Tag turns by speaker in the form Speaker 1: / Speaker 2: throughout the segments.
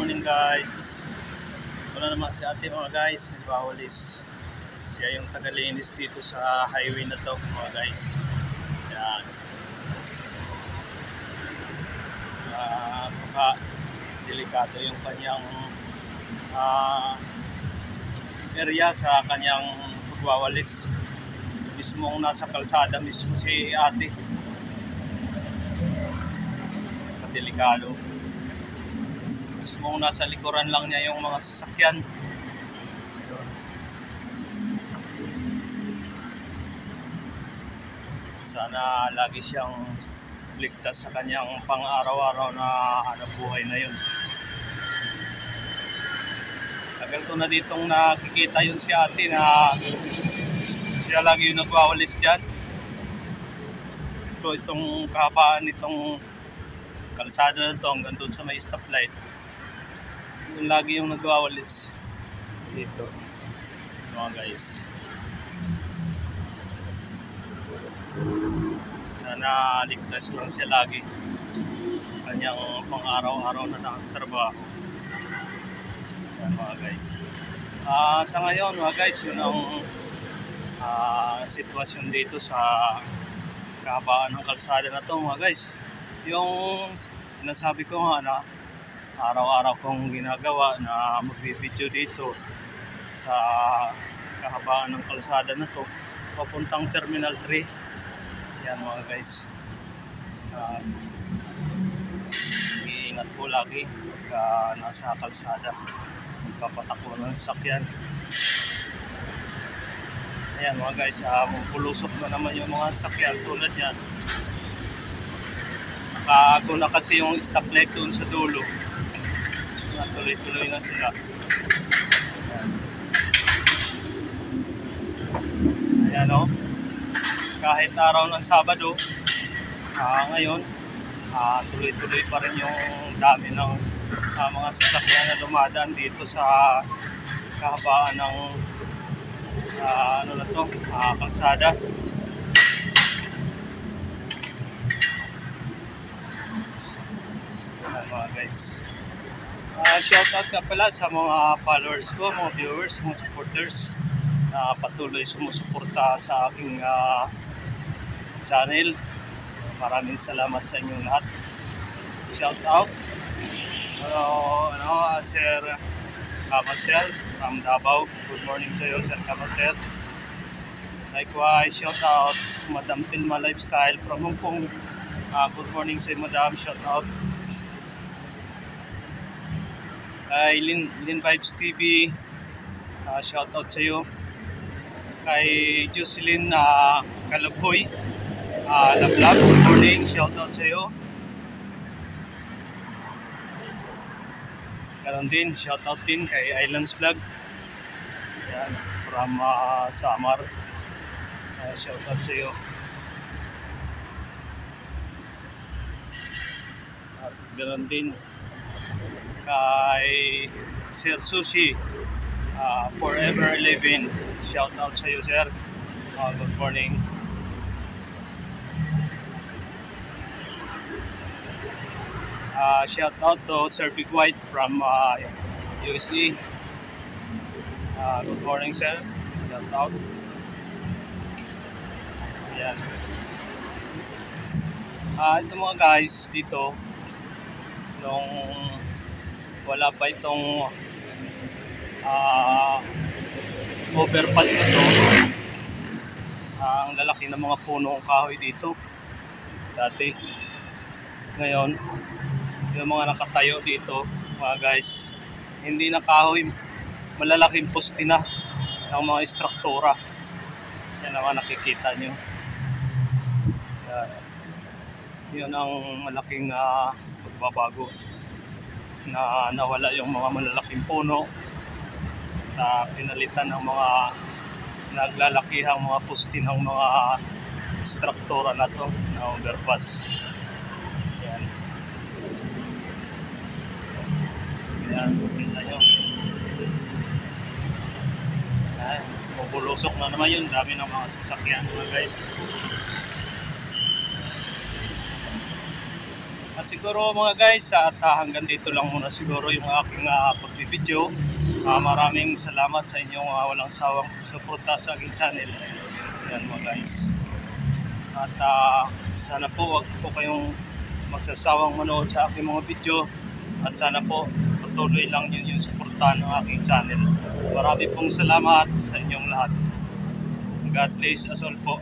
Speaker 1: morning guys. Wala naman si ate mga guys, nagwawalis. Siya yung tagalinis dito sa highway na to mga guys. Yan. Baka delikado yung kanyang area sa kanyang pagwawalis. Mismong nasa kalsada mismo si ate. Delikado. Mismong nasa likuran lang niya yung mga sasakyan. Sana lagi siyang ligtas sa kanyang pang-araw-araw na hanap buhay na yun. Tagal ko na ditong nakikita yun si ate na siya lagi yung nagwawalis dyan. Itong kahabaan itong kalsada na ito hanggang doon sa may stoplight. Yung lagi yung nagwawalis dito mga guys. Sana ligtas lang siya lagi sa kanyang pang-araw-araw na trabaho. Yan mga guys. Sa ngayon mga guys, yun ang sitwasyon dito sa kahabaan ng kalsada na to mga guys. Yung sinasabi ko nga na araw-araw kong ginagawa na magbibideo dito sa kahabaan ng kalsada na to papuntang Terminal 3. Yan mga guys. Iingat po lagi pagka nasa kalsada, magpapatakbo ng sasakyan. Ayan mga guys, pulusok na naman yung mga sasakyan tulad yan. Nakaago na kasi yung stoplight doon sa dulo. Tuloy-tuloy na sila. Ayan o. Kahit araw ng Sabado, ngayon, tuloy-tuloy pa rin yung dami ng mga sasakyan na dumadaan dito sa kahabaan ng kalsada. Mga guys, shoutout ka pala sa mga followers ko, mga viewers, mga supporters na patuloy sumusuporta sa aking channel. Maraming salamat sa inyong lahat. Shoutout Sir Kamastel from Davao. Good morning sa iyo, Sir Kamastel. Likewise, shoutout Madam Pilma Lifestyle from Hong Kong. Good morning sa iyo, Madam. Shoutout kay Lin Vibes TV, shoutout sa iyo. Kay Jocelyn Kalabhoy, Lablab, good morning, shoutout sa iyo. Ganon din, shoutout din kay Islands Vlog. Yan, from Samar, shoutout sa iyo. At ganon din kay Sir Sushi, Forever 11, shout out sa iyo sir. Good morning. Shout out to Sir Big White from USA. Good morning sir, shout out. Ayan. Ito mga guys dito, nung wala pa itong overpass na to, ang lalaki ng mga punong kahoy dito dati. Ngayon yung mga nakatayo dito mga guys, hindi na kahoy, malalaking poste na ng mga istruktura. Yan naman nakikita nyo. Yun ang malaking pagbabago na nawala yung mga malalaking puno na pinalitan ng mga naglalakihang mga poste ng mga struktura na to na overpass. Yan. Yan, kita nyo. Yan, bubulusok na naman yun, dami ng mga sasakyan mga guys. At siguro mga guys, at hanggang dito lang muna siguro yung aking pagbibideo. Maraming salamat sa inyong walang sawang suporta sa aking channel. Yan mga guys. At sana po wag po kayong magsasawang manood sa aking mga video. At sana po patuloy lang yun yung suportahan ng aking channel. Marami pong salamat sa inyong lahat. God bless us all po.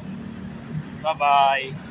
Speaker 1: Bye bye.